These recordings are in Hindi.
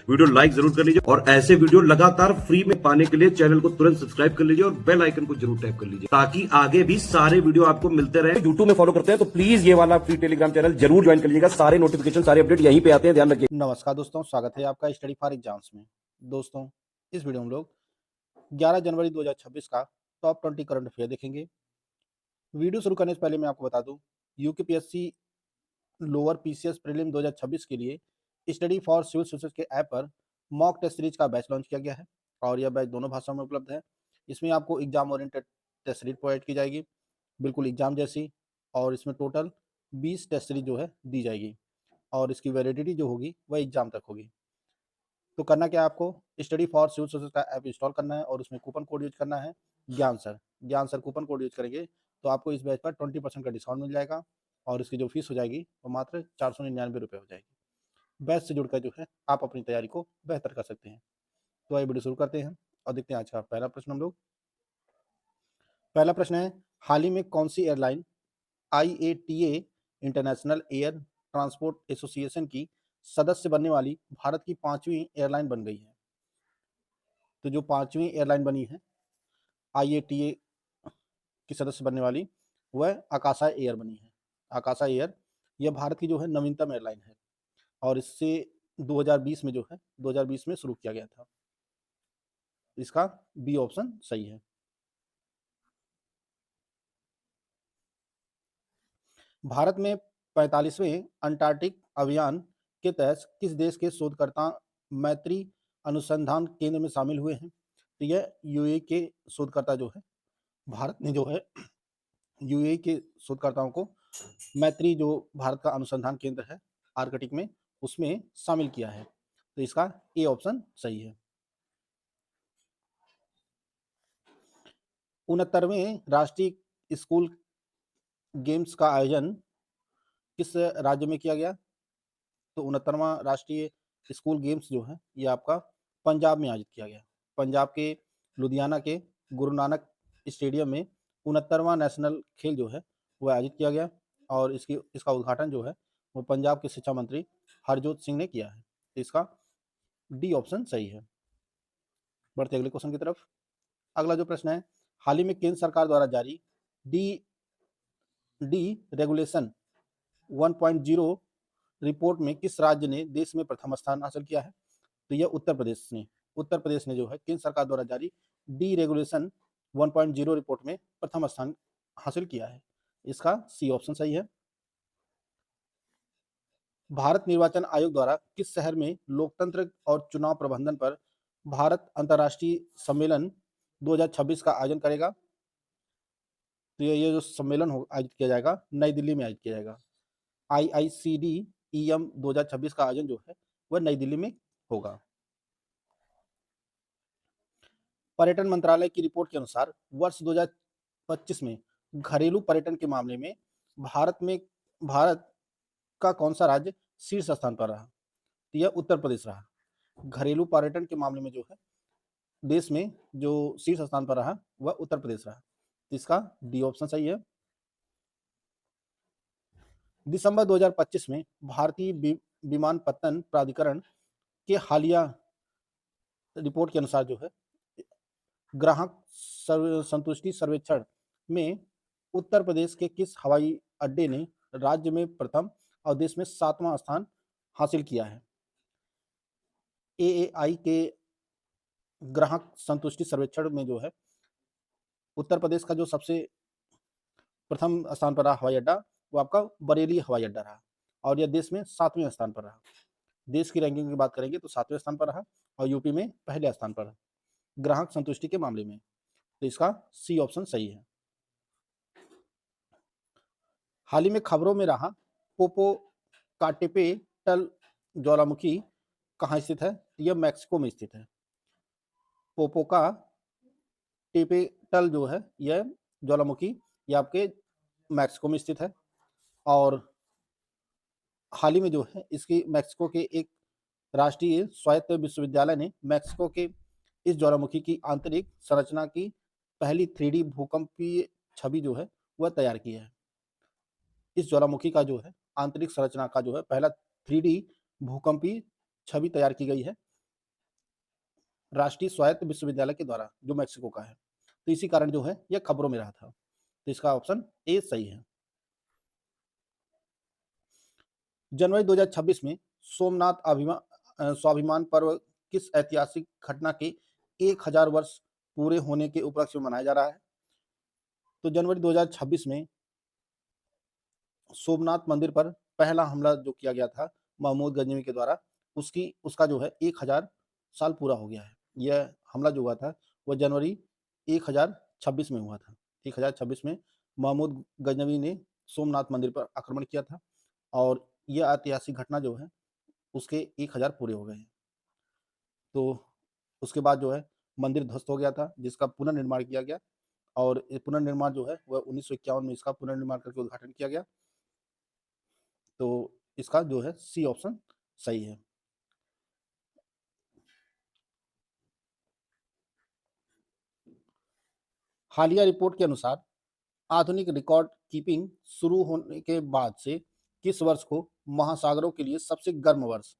वीडियो लाइक जरूर कर लीजिए और ऐसे वीडियो लगातार फ्री में पाने के लिए चैनल को तुरंत सब्सक्राइब कर लीजिए और बेल आइकन को जरूर टैप कर लीजिए ताकि आगे भी सारे वीडियो आपको मिलते रहे। यूट्यूब में फॉलो करते हैं तो प्लीज ये वाला फ्री टेलीग्राम चैनल जरूर ज्वाइन कर लीजिएगा। सारे नोटिफिकेशन सारे अपडेट यहीं पे आते हैं, ध्यान रखिए। नमस्कार दोस्तों, स्वागत है आपका स्टडी फॉर एग्जाम्स में। दोस्तों, इस वीडियो में हम लोग 11 जनवरी 2026 का टॉप 20 करंट अफेयर देखेंगे। वीडियो शुरू करने से पहले मैं आपको बता दूं, यूकेपीएससी लोअर पीसीएस प्रीलिम 2026 के लिए स्टडी फॉर सिविल सर्विसेज के ऐप पर मॉक टेस्ट सीरीज का बैच लॉन्च किया गया है और यह बैच दोनों भाषाओं में उपलब्ध है। इसमें आपको exam oriented test series provide की जाएगी, बिल्कुल एग्जाम जैसी, और इसमें टोटल 20 टेस्ट सीरीज जो है दी जाएगी और इसकी वैलिडिटी जो होगी वह एग्जाम तक होगी। तो करना क्या है, आपको स्टडी फॉर सिविल सर्विसेज का ऐप इंस्टॉल करना है और उसमें कूपन कोड यूज करना है ज्ञान सर कूपन कोड यूज करेंगे तो आपको इस बैच पर 20% का डिस्काउंट मिल जाएगा और इसकी जो फीस हो जाएगी वो मात्र 499 रुपये हो जाएगी। बैच से जुड़कर जो है आप अपनी तैयारी को बेहतर कर सकते हैं। तो आइए वीडियो शुरू करते हैं और देखते हैं आज का पहला प्रश्न। हम लोग पहला प्रश्न है, हाल ही में कौन सी airline IATA international air transport association की सदस्य बनने वाली भारत की 5वीं एयरलाइन बन गई है? तो जो 5वीं एयरलाइन बनी है IATA की सदस्य बनने वाली, वह आकाशा एयर बनी है। आकाशा एयर यह भारत की जो है नवीनतम एयरलाइन है और इससे 2020 में जो है 2020 में शुरू किया गया था। इसका बी ऑप्शन सही है। भारत में 45वें अंटार्कटिक अभियान के तहत किस देश के शोधकर्ता मैत्री अनुसंधान केंद्र में शामिल हुए हैं? तो यह यूएई के शोधकर्ता जो है, भारत ने जो है यूएई के शोधकर्ताओं को मैत्री, जो भारत का अनुसंधान केंद्र है आर्कटिक में, उसमें शामिल किया है। तो इसका ए ऑप्शन सही है। 69वें राष्ट्रीय स्कूल गेम्स का आयोजन किस राज्य में किया गया? तो 69वां राष्ट्रीय स्कूल गेम्स जो है ये आपका पंजाब में आयोजित किया गया। पंजाब के लुधियाना के गुरु नानक स्टेडियम में 69वां नेशनल खेल जो है वह आयोजित किया गया और इसका उद्घाटन जो है वो पंजाब के शिक्षा मंत्री हरजोत सिंह ने किया है। तो इसका डी ऑप्शन सही है। बढ़ते अगले क्वेश्चन की तरफ। अगला जो प्रश्न है, हाल ही में केंद्र सरकार द्वारा जारी डी रेगुलेशन 1.0 रिपोर्ट में किस राज्य ने देश में प्रथम स्थान हासिल किया है? तो यह उत्तर प्रदेश ने जो है केंद्र सरकार द्वारा जारी डी रेगुलेशन 1.0 रिपोर्ट में प्रथम स्थान हासिल किया है। इसका सी ऑप्शन सही है। भारत निर्वाचन आयोग द्वारा किस शहर में लोकतंत्र और चुनाव प्रबंधन पर भारत अंतर्राष्ट्रीय सम्मेलन 2026 का आयोजन करेगा? तो ये जो सम्मेलन आयोजित किया जाएगा नई दिल्ली में आयोजित किया जाएगा। IICD-EM 2026 का आयोजन जो है वह नई दिल्ली में होगा। पर्यटन मंत्रालय की रिपोर्ट के अनुसार वर्ष 2025 में घरेलू पर्यटन के मामले में भारत का कौन सा राज्य शीर्ष स्थान पर रहा? तो यह उत्तर प्रदेश रहा। घरेलू पर्यटन के मामले में जो है देश में जो शीर्ष स्थान पर रहा वह उत्तर प्रदेश रहा। इसका डी ऑप्शन सही है। दिसंबर 2025 में भारतीय विमानपत्तन प्राधिकरण के हालिया रिपोर्ट के अनुसार जो है ग्राहक संतुष्टि सर्वेक्षण में उत्तर प्रदेश के किस हवाई अड्डे ने राज्य में प्रथम और देश में 7वां स्थान हासिल किया है? AAI के ग्राहक संतुष्टि सर्वेक्षण में जो है उत्तर प्रदेश का जो सबसे प्रथम स्थान पर रहा हवाई अड्डा वो आपका बरेली हवाई अड्डा रहा और यह देश में 7वें स्थान पर रहा। देश की रैंकिंग की बात करेंगे तो 7वें स्थान पर रहा और यूपी में पहले स्थान पर रहा ग्राहक संतुष्टि के मामले में। तो इसका सी ऑप्शन सही है। हाल ही में खबरों में रहा पोपोकाटेपेटल ज्वालामुखी कहाँ स्थित है? यह मैक्सिको में स्थित है। पोपोकाटेपेटल जो है यह ज्वालामुखी ये आपके मैक्सिको में स्थित है और हाल ही में जो है इसकी मैक्सिको के एक राष्ट्रीय स्वायत्त विश्वविद्यालय ने मैक्सिको के इस ज्वालामुखी की आंतरिक संरचना की पहली 3D भूकंपीय छवि जो है वह तैयार की है। इस ज्वालामुखी का जो है आंतरिक संरचना का जो है पहला 3D भूकंपीय छवि तैयार की गई है राष्ट्रीय स्वायत्त विश्वविद्यालय के द्वारा, जो मैक्सिको का है। तो इसी कारण जो है यह खबरों में रहा था। तो इसका ऑप्शन ए सही है। जनवरी 2026 में सोमनाथ स्वाभिमान पर्व किस ऐतिहासिक घटना के 1000 वर्ष पूरे होने के उपलक्ष्य में मनाया जा रहा है? तो जनवरी 2026 में सोमनाथ मंदिर पर पहला हमला जो किया गया था महमूद गजनवी के द्वारा, उसका जो है 1000 साल पूरा हो गया है। यह हमला जो हुआ था वह जनवरी 1026 में हुआ था। 1026 में महमूद गजनवी ने सोमनाथ मंदिर पर आक्रमण किया था और यह ऐतिहासिक घटना जो है उसके 1000 पूरे हो गए हैं। तो उसके बाद जो है मंदिर ध्वस्त हो गया था, जिसका पुनर्निर्माण किया गया और ये पुनर्निर्माण जो है वह 1951 में इसका पुनर्निर्माण करके उद्घाटन किया गया। तो इसका जो है सी ऑप्शन सही है। हालिया रिपोर्ट के अनुसार आधुनिक रिकॉर्ड कीपिंग शुरू होने के बाद से किस वर्ष को महासागरों के लिए सबसे गर्म वर्ष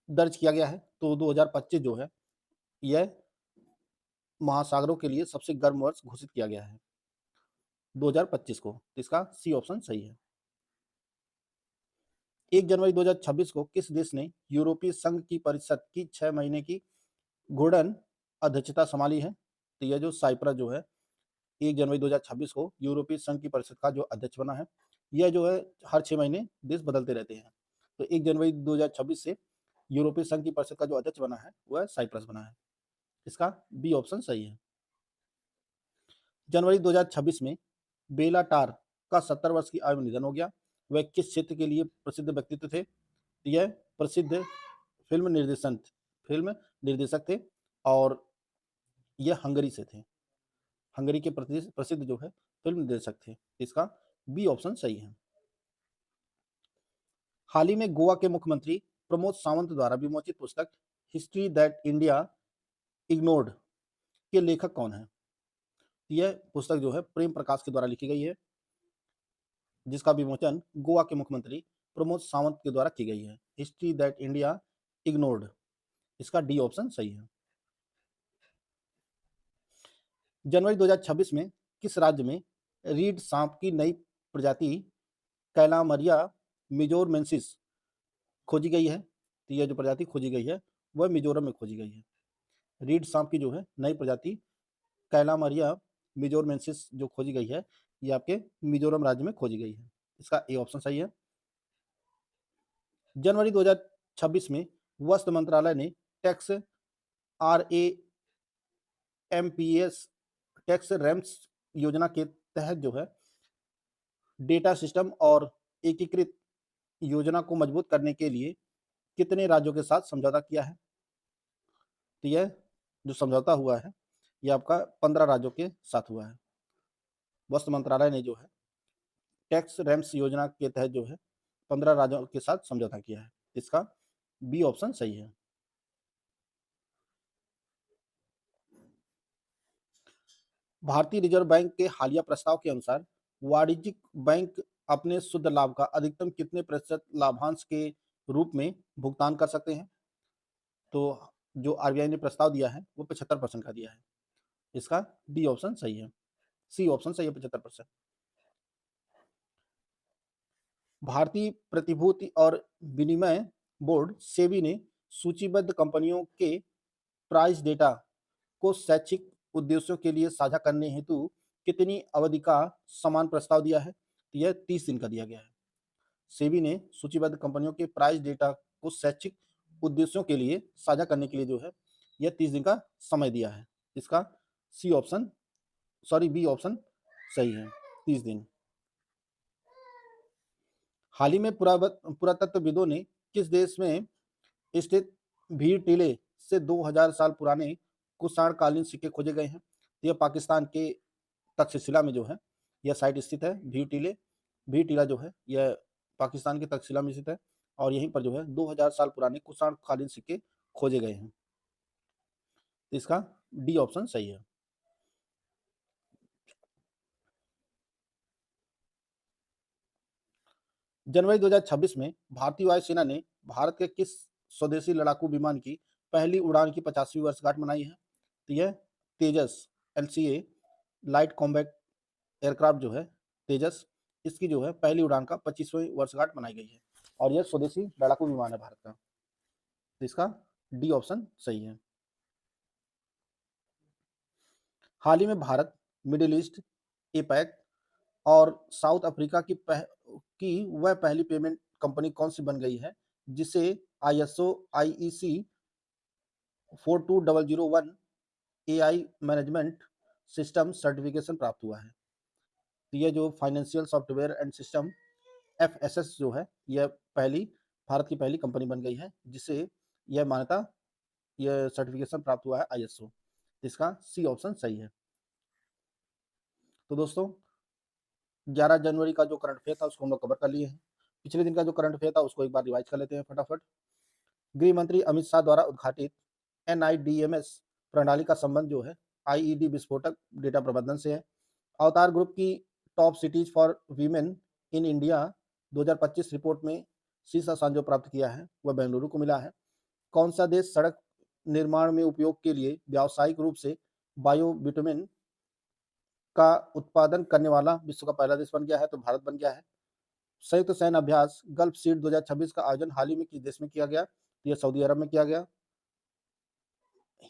दर्ज किया गया है? तो 2025 जो है यह महासागरों के लिए सबसे गर्म वर्ष घोषित किया गया है 2025 को। तो इसका सी ऑप्शन सही है। 1 जनवरी 2026 को किस देश ने यूरोपीय संघ की परिषद की 6 महीने की घूर्णन अध्यक्षता संभाली है? तो यह जो साइप्रस जो है 1 जनवरी 2026 को यूरोपीय संघ की परिषद का जो अध्यक्ष बना है। यह जो है हर 6 महीने देश बदलते रहते हैं। तो 1 जनवरी 2026 से यूरोपीय संघ की परिषद का जो अध्यक्ष बना है वह साइप्रस बना है। इसका बी ऑप्शन सही है। जनवरी 2026 में बेला टार का 70 वर्ष की आयु में निधन हो गया। वह किस क्षेत्र के लिए प्रसिद्ध व्यक्तित्व थे? यह प्रसिद्ध फिल्म निर्देशक थे और यह हंगरी से थे। हंगरी के प्रसिद्ध जो है फिल्म निर्देशक थे। इसका बी ऑप्शन सही है। हाल ही में गोवा के मुख्यमंत्री प्रमोद सावंत द्वारा विमोचित पुस्तक हिस्ट्री दैट इंडिया इग्नोर्ड के लेखक कौन है? यह पुस्तक जो है प्रेम प्रकाश के द्वारा लिखी गई है, जिसका विमोचन गोवा के मुख्यमंत्री प्रमोद सावंत के द्वारा की गई है। हिस्ट्री दैट इंडिया इग्नोर्ड, इसका डी ऑप्शन सही है। जनवरी 2026 में किस राज्य में रीड सांप की नई प्रजाति कैलामरिया मिजोरमेंसिस खोजी गई है? तो यह जो प्रजाति खोजी गई है वह मिजोरम में खोजी गई है। रीड सांप की जो है नई प्रजाति कैलामरिया मिजोरमेंसिस जो खोजी गई है, ये आपके मिजोरम राज्य में खोजी गई है। इसका ए ऑप्शन सही है। जनवरी 2026 में वस्त्र मंत्रालय ने टैक्स रैम्स योजना के तहत जो है डेटा सिस्टम और एकीकृत योजना को मजबूत करने के लिए कितने राज्यों के साथ समझौता किया है? तो यह जो समझौता हुआ है यह आपका 15 राज्यों के साथ हुआ है। वस्त्र मंत्रालय ने जो है टैक्स रैम्स योजना के तहत जो है 15 राज्यों के साथ समझौता किया है। इसका बी ऑप्शन सही है। भारतीय रिजर्व बैंक के हालिया प्रस्ताव के अनुसार वाणिज्यिक बैंक अपने शुद्ध लाभ का अधिकतम कितने प्रतिशत लाभांश के रूप में भुगतान कर सकते हैं? तो जो आरबीआई ने प्रस्ताव दिया है वो 75% का दिया है। इसका डी ऑप्शन सही है। सी ऑप्शन सही है 75%। भारतीय प्रतिभूति और विनिमय बोर्ड सेबी ने सूचीबद्ध कंपनियों के प्राइस डेटा को शैक्षिक उद्देश्यों के लिए साझा करने हेतु कितनी अवधि का समान प्रस्ताव दिया है? तो यह 30 दिन का दिया गया है। सेबी ने सूचीबद्ध कंपनियों के प्राइस डेटा को शैक्षिक उद्देश्यों के लिए साझा करने के लिए जो है यह 30 दिन का समय दिया है। इसका बी ऑप्शन सही है, 30 दिन। हाल ही में पुरातत्वविदों ने किस देश में स्थित भीड़ टीले से 2000 साल पुराने कुषाणकालीन सिक्के खोजे गए हैं? यह पाकिस्तान के तक्षशिला में जो है यह साइट स्थित है। भीड़ टीला जो है यह पाकिस्तान के तक्षशिला में स्थित है और यहीं पर जो है 2000 साल पुराने कुषाणकालीन सिक्के खोजे गए हैं। इसका डी ऑप्शन सही है। जनवरी 2026 में भारतीय वायुसेना ने भारत के किस स्वदेशी लड़ाकू विमान की पहली उड़ान की 50वीं वर्षगांठ मनाई है? तो यह तेजस LCA लाइट कॉम्बैट एयरक्राफ्ट जो है तेजस, इसकी जो है पहली उड़ान का 25वीं वर्षगांठ मनाई गई है और यह स्वदेशी लड़ाकू विमान है भारत का। तो इसका डी ऑप्शन सही है। हाल ही में भारत, मिडिल ईस्ट, एपैक और साउथ अफ्रीका की वह पहली पेमेंट कंपनी कौन सी बन गई है जिसे ISO IEC 42001 AI management system certification प्राप्त हुआ है? तो यह जो financial software and system FSS जो है, यह भारत की पहली कंपनी बन गई है जिसे यह सर्टिफिकेशन प्राप्त हुआ है ISO। इसका सी ऑप्शन सही है। तो दोस्तों 11 जनवरी का जो करंट अफेयर था उसको हम लोग कवर कर लिए हैं। पिछले दिन का जो करंट अफेयर था उसको एक बार रिवाइज कर लेते हैं फटाफट। गृह मंत्री अमित शाह द्वारा उद्घाटित NIDMS प्रणाली का संबंध जो है IED विस्फोटक डेटा प्रबंधन से है। अवतार ग्रुप की top cities for women in India 2025 report में शीर्ष स्थान जो प्राप्त किया है वह बेंगलुरु को मिला है। कौन सा देश सड़क निर्माण में उपयोग के लिए व्यावसायिक रूप से बायोबिटुमेन का उत्पादन करने वाला विश्व का पहला देश बन गया है? तो भारत बन गया है। संयुक्त सैन्य अभ्यास गल्फ सीड 2026 का आयोजन हाल ही में किस देश में किया गया? यह सऊदी अरब में किया गया।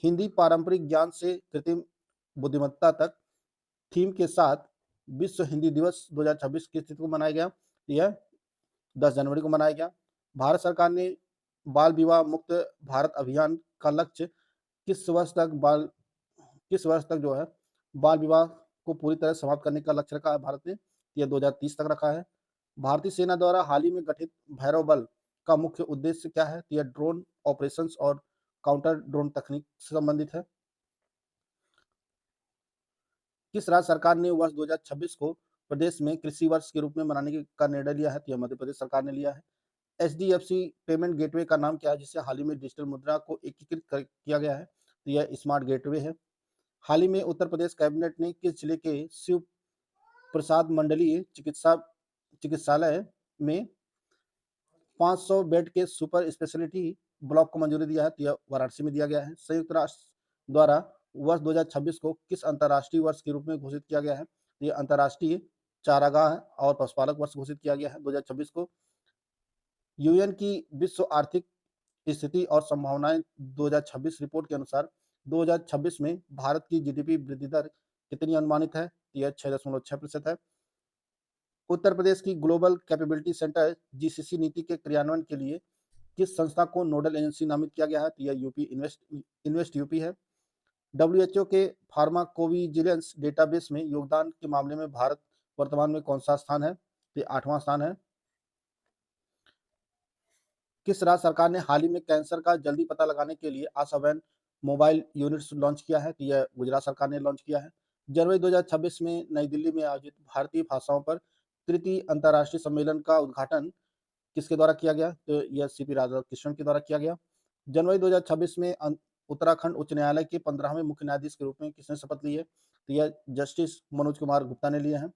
हिंदी पारंपरिक ज्ञान से कृत्रिम बुद्धिमत्ता तक थीम के साथ विश्व हिंदी दिवस 2026 किस तिथि को मनाया गया? यह 10 जनवरी को मनाया गया। भारत सरकार ने बाल विवाह मुक्त भारत अभियान का लक्ष्य किस वर्ष तक जो है बाल विवाह को पूरी तरह समाप्त करने का लक्ष्य रखा है भारत ने? यह 2030 तक रखा है। भारतीय सेना द्वारा हाल ही में गठित भैरव बल का मुख्य उद्देश्य क्या है? यह ड्रोन ऑपरेशंस और काउंटर ड्रोन तकनीक से संबंधित है। किस राज्य सरकार ने वर्ष 2026 को प्रदेश में कृषि वर्ष के रूप में मनाने का निर्णय लिया है? तो यह मध्य प्रदेश सरकार ने लिया है। HDFC पेमेंट गेटवे का नाम क्या है जिससे हाल ही में डिजिटल मुद्रा को एकीकृत किया गया है? तो यह स्मार्ट गेटवे है। हाल ही में उत्तर प्रदेश कैबिनेट ने किस जिले के शिव प्रसाद मंडलीय चिकित्सालय में 500 बेड के सुपर स्पेशलिटी ब्लॉक को मंजूरी दिया है? तो यह वाराणसी में दिया गया है। संयुक्त राष्ट्र द्वारा वर्ष 2026 को किस अंतर्राष्ट्रीय वर्ष के रूप में घोषित किया गया है? तो यह अंतर्राष्ट्रीय चारागाह और पशुपालक वर्ष घोषित किया गया है 2026 को। यूएन की विश्व आर्थिक स्थिति और संभावनाएं 2026 रिपोर्ट के अनुसार 2026 में भारत की GDP वृद्धि दर कितनी अनुमानित है? यह 6.6% है। उत्तर प्रदेश की ग्लोबल कैपेबिलिटी सेंटर GCC नीति के क्रियान्वयन के लिए किस संस्था को नोडल एजेंसी नामित किया गया है? तो यह इन्वेस्ट यूपी है। WHO के फार्माकोविजिलेंस डेटाबेस में योगदान के मामले में भारत वर्तमान में कौन सा स्थान है? तो 8वां स्थान है। किस राज्य सरकार ने हाल ही में कैंसर का जल्दी पता लगाने के लिए आशा वैन मोबाइल यूनिट्स लॉन्च किया है? तो यह गुजरात सरकार ने लॉन्च किया है। जनवरी 2026 में नई दिल्ली में आयोजित भारतीय भाषाओं पर तृतीय अंतर्राष्ट्रीय सम्मेलन का उद्घाटन किसके द्वारा किया गया? तो यह CP राधाकृष्णन के द्वारा किया गया। जनवरी 2026 में उत्तराखंड उच्च न्यायालय के 15वें मुख्य न्यायाधीश के रूप में किसने शपथ ली है? तो यह जस्टिस मनोज कुमार गुप्ता ने लिए हैं।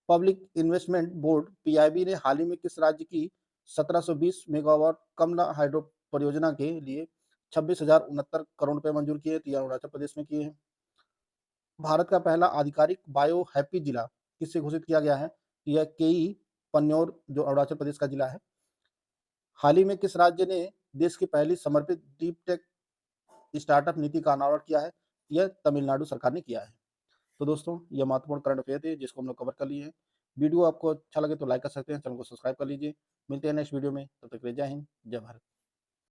पब्लिक इन्वेस्टमेंट बोर्ड PIB ने हाल ही में किस राज्य की 1720 मेगावाट कमला हाइड्रो परियोजना के लिए 26,069 करोड़ रुपए मंजूर किए? तो यह अरुणाचल प्रदेश में किए हैं। भारत का पहला आधिकारिक बायो हैप्पी जिला किससे घोषित किया गया है? यह KE पन्योर जो अरुणाचल प्रदेश का जिला है। हाल ही में किस राज्य ने देश की पहली समर्पित डीप टेक स्टार्टअप नीति का अनावरण किया है? यह तमिलनाडु सरकार ने किया है। तो दोस्तों यह महत्वपूर्ण करंट अफेयर थे जिसको हम लोग कवर कर लिए हैं। वीडियो आपको अच्छा लगे तो लाइक कर सकते हैं, चैनल को सब्सक्राइब कर लीजिए। मिलते हैं नेक्स्ट वीडियो में, तब तक के लिए जय हिंद, जय भारत।